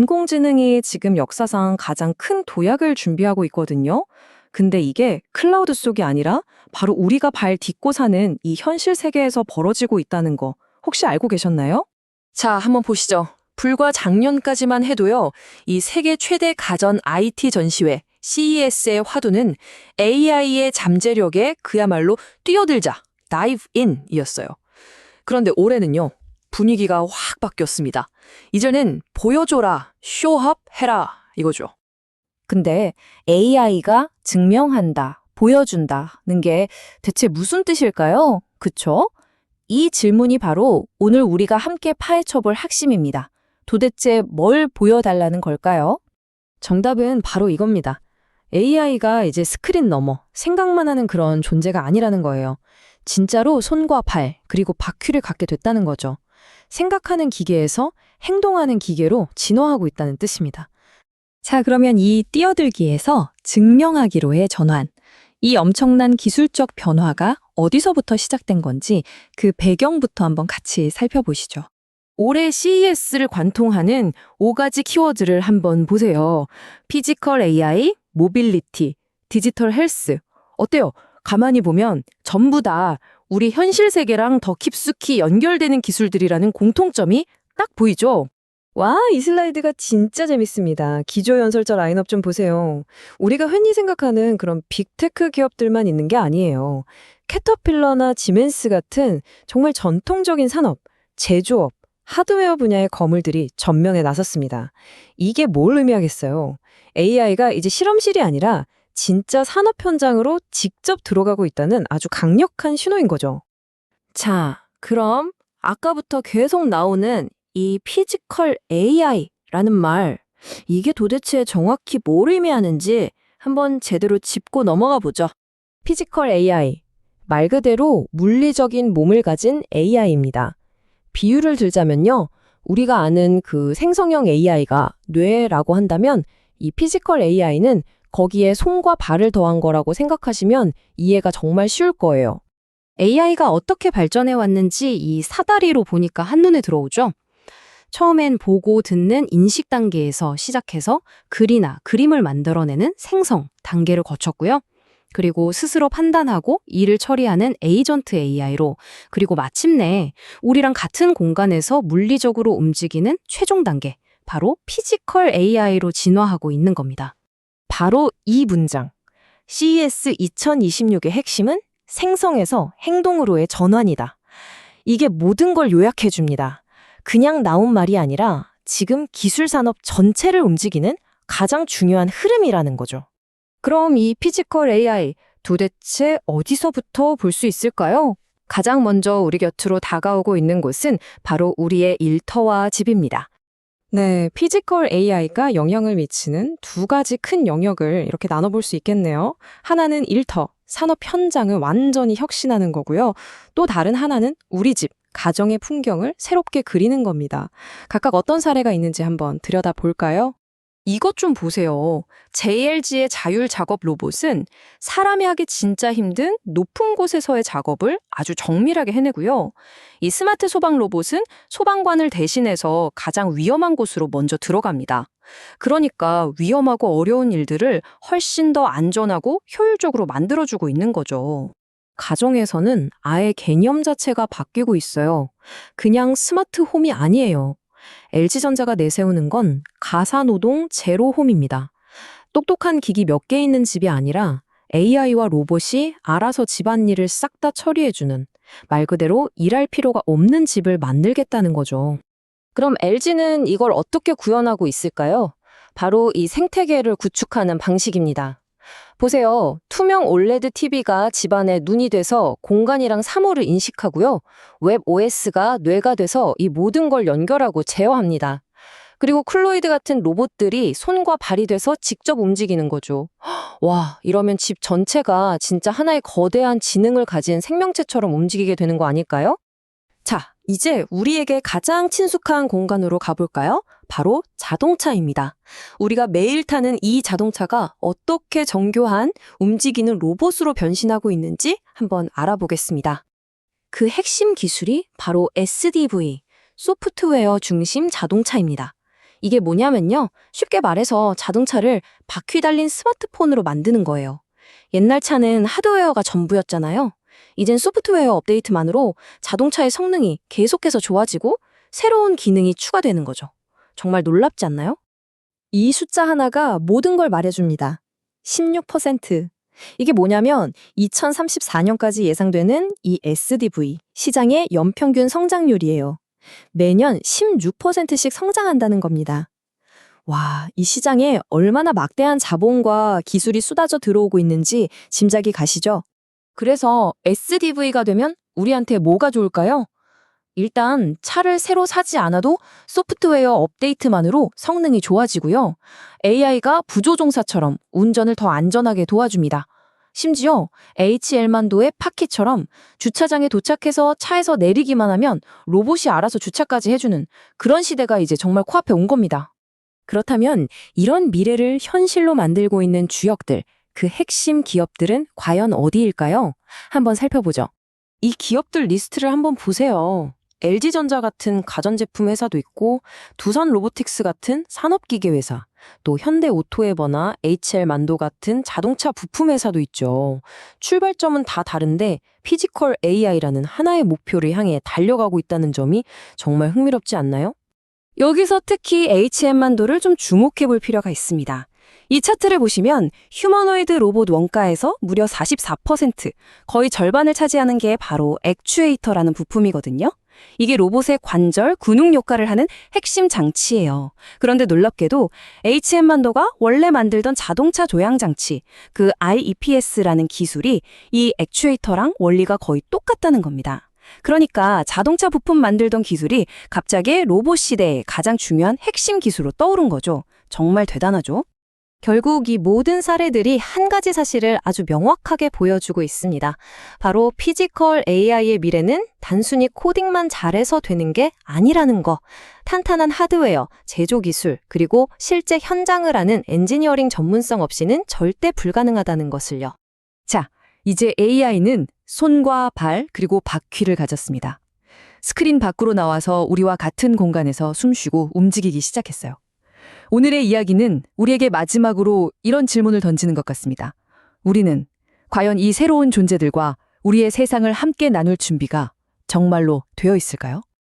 인공지능이 지금 역사상 가장 큰 도약을 준비하고 있거든요. 근데 이게 클라우드 속이 아니라 바로 우리가 발 딛고 사는 이 현실 세계에서 벌어지고 있다는 거 혹시 알고 계셨나요? 자, 한번 보시죠. 불과 작년까지만 해도요, 이 세계 최대 가전 IT 전시회 CES의 화두는 AI의 잠재력에 그야말로 뛰어들자, dive in 이었어요. 그런데 올해는요, 분위기가 확 바뀌었습니다. 이제는 보여줘라, 쇼업 해라 이거죠. 근데 AI가 증명한다, 보여준다는 게 대체 무슨 뜻일까요? 그쵸? 이 질문이 바로 오늘 우리가 함께 파헤쳐볼 핵심입니다. 도대체 뭘 보여달라는 걸까요? 정답은 바로 이겁니다. AI가 이제 스크린 너머 생각만 하는 그런 존재가 아니라는 거예요. 진짜로 손과 발, 그리고 바퀴를 갖게 됐다는 거죠. 생각하는 기계에서 행동하는 기계로 진화하고 있다는 뜻입니다. 자, 그러면 이 뛰어들기에서 증명하기로의 전환. 이 엄청난 기술적 변화가 어디서부터 시작된 건지 그 배경부터 한번 같이 살펴보시죠. 올해 CES를 관통하는 5가지 키워드를 한번 보세요. 피지컬 AI, 모빌리티, 디지털 헬스. 어때요? 가만히 보면 전부 다 우리 현실 세계랑 더 깊숙이 연결되는 기술들이라는 공통점이 딱 보이죠? 와, 이 슬라이드가 진짜 재밌습니다. 기조연설자 라인업 좀 보세요. 우리가 흔히 생각하는 그런 빅테크 기업들만 있는 게 아니에요. 캐터필러나 지멘스 같은 정말 전통적인 산업, 제조업, 하드웨어 분야의 거물들이 전면에 나섰습니다. 이게 뭘 의미하겠어요? AI가 이제 실험실이 아니라 진짜 산업 현장으로 직접 들어가고 있다는 아주 강력한 신호인 거죠. 자, 그럼 아까부터 계속 나오는 이 피지컬 AI라는 말, 이게 도대체 정확히 뭘 의미하는지 한번 제대로 짚고 넘어가 보죠. 피지컬 AI, 말 그대로 물리적인 몸을 가진 AI입니다. 비유를 들자면요, 우리가 아는 그 생성형 AI가 뇌라고 한다면 이 피지컬 AI는 거기에 손과 발을 더한 거라고 생각하시면 이해가 정말 쉬울 거예요. AI가 어떻게 발전해 왔는지 이 사다리로 보니까 한눈에 들어오죠. 처음엔 보고 듣는 인식 단계에서 시작해서 글이나 그림을 만들어내는 생성 단계를 거쳤고요. 그리고 스스로 판단하고 일을 처리하는 에이전트 AI로, 그리고 마침내 우리랑 같은 공간에서 물리적으로 움직이는 최종 단계, 바로 피지컬 AI로 진화하고 있는 겁니다. 바로 이 문장. CES 2026의 핵심은 생성에서 행동으로의 전환이다. 이게 모든 걸 요약해 줍니다. 그냥 나온 말이 아니라 지금 기술 산업 전체를 움직이는 가장 중요한 흐름이라는 거죠. 그럼 이 피지컬 AI 도대체 어디서부터 볼 수 있을까요? 가장 먼저 우리 곁으로 다가오고 있는 곳은 바로 우리의 일터와 집입니다. 네, 피지컬 AI가 영향을 미치는 두 가지 큰 영역을 이렇게 나눠볼 수 있겠네요. 하나는 일터, 산업 현장을 완전히 혁신하는 거고요. 또 다른 하나는 우리 집, 가정의 풍경을 새롭게 그리는 겁니다. 각각 어떤 사례가 있는지 한번 들여다볼까요? 이것 좀 보세요. JLG의 자율 작업 로봇은 사람이 하기 진짜 힘든 높은 곳에서의 작업을 아주 정밀하게 해내고요. 이 스마트 소방 로봇은 소방관을 대신해서 가장 위험한 곳으로 먼저 들어갑니다. 그러니까 위험하고 어려운 일들을 훨씬 더 안전하고 효율적으로 만들어주고 있는 거죠. 가정에서는 아예 개념 자체가 바뀌고 있어요. 그냥 스마트 홈이 아니에요. LG전자가 내세우는 건 가사노동 제로홈입니다. 똑똑한 기기 몇 개 있는 집이 아니라 AI와 로봇이 알아서 집안일을 싹 다 처리해주는, 말 그대로 일할 필요가 없는 집을 만들겠다는 거죠. 그럼 LG는 이걸 어떻게 구현하고 있을까요? 바로 이 생태계를 구축하는 방식입니다. 보세요. 투명 올레드 TV가 집안의 눈이 돼서 공간이랑 사물을 인식하고요. 웹 OS가 뇌가 돼서 이 모든 걸 연결하고 제어합니다. 그리고 클로이드 같은 로봇들이 손과 발이 돼서 직접 움직이는 거죠. 와, 이러면 집 전체가 진짜 하나의 거대한 지능을 가진 생명체처럼 움직이게 되는 거 아닐까요? 자, 이제 우리에게 가장 친숙한 공간으로 가볼까요? 바로 자동차입니다. 우리가 매일 타는 이 자동차가 어떻게 정교한 움직이는 로봇으로 변신하고 있는지 한번 알아보겠습니다. 그 핵심 기술이 바로 SDV, 소프트웨어 중심 자동차입니다. 이게 뭐냐면요. 쉽게 말해서 자동차를 바퀴 달린 스마트폰으로 만드는 거예요. 옛날 차는 하드웨어가 전부였잖아요. 이젠 소프트웨어 업데이트만으로 자동차의 성능이 계속해서 좋아지고 새로운 기능이 추가되는 거죠. 정말 놀랍지 않나요? 이 숫자 하나가 모든 걸 말해줍니다. 16%. 이게 뭐냐면 2034년까지 예상되는 이 SDV 시장의 연평균 성장률이에요. 매년 16%씩 성장한다는 겁니다. 와, 이 시장에 얼마나 막대한 자본과 기술이 쏟아져 들어오고 있는지 짐작이 가시죠? 그래서 SDV가 되면 우리한테 뭐가 좋을까요? 일단 차를 새로 사지 않아도 소프트웨어 업데이트만으로 성능이 좋아지고요. AI가 부조종사처럼 운전을 더 안전하게 도와줍니다. 심지어 HL만도의 파키처럼 주차장에 도착해서 차에서 내리기만 하면 로봇이 알아서 주차까지 해주는 그런 시대가 이제 정말 코앞에 온 겁니다. 그렇다면 이런 미래를 현실로 만들고 있는 주역들, 그 핵심 기업들은 과연 어디일까요? 한번 살펴보죠. 이 기업들 리스트를 한번 보세요. LG전자 같은 가전제품 회사도 있고 두산 로보틱스 같은 산업기계 회사, 또 현대오토에버나 HL만도 같은 자동차 부품 회사도 있죠. 출발점은 다 다른데 피지컬 AI라는 하나의 목표를 향해 달려가고 있다는 점이 정말 흥미롭지 않나요? 여기서 특히 HM만도를 좀 주목해 볼 필요가 있습니다. 이 차트를 보시면 휴머노이드 로봇 원가에서 무려 44%, 거의 절반을 차지하는 게 바로 액추에이터라는 부품이거든요. 이게 로봇의 관절, 근육 역할을 하는 핵심 장치예요. 그런데 놀랍게도 HM만도가 원래 만들던 자동차 조향 장치, 그 IEPS라는 기술이 이 액추에이터랑 원리가 거의 똑같다는 겁니다. 그러니까 자동차 부품 만들던 기술이 갑자기 로봇 시대의 가장 중요한 핵심 기술로 떠오른 거죠. 정말 대단하죠? 결국 이 모든 사례들이 한 가지 사실을 아주 명확하게 보여주고 있습니다. 바로 피지컬 AI의 미래는 단순히 코딩만 잘해서 되는 게 아니라는 거. 탄탄한 하드웨어, 제조 기술, 그리고 실제 현장을 아는 엔지니어링 전문성 없이는 절대 불가능하다는 것을요. 자, 이제 AI는 손과 발, 그리고 바퀴를 가졌습니다. 스크린 밖으로 나와서 우리와 같은 공간에서 숨쉬고 움직이기 시작했어요. 오늘의 이야기는 우리에게 마지막으로 이런 질문을 던지는 것 같습니다. 우리는 과연 이 새로운 존재들과 우리의 세상을 함께 나눌 준비가 정말로 되어 있을까요?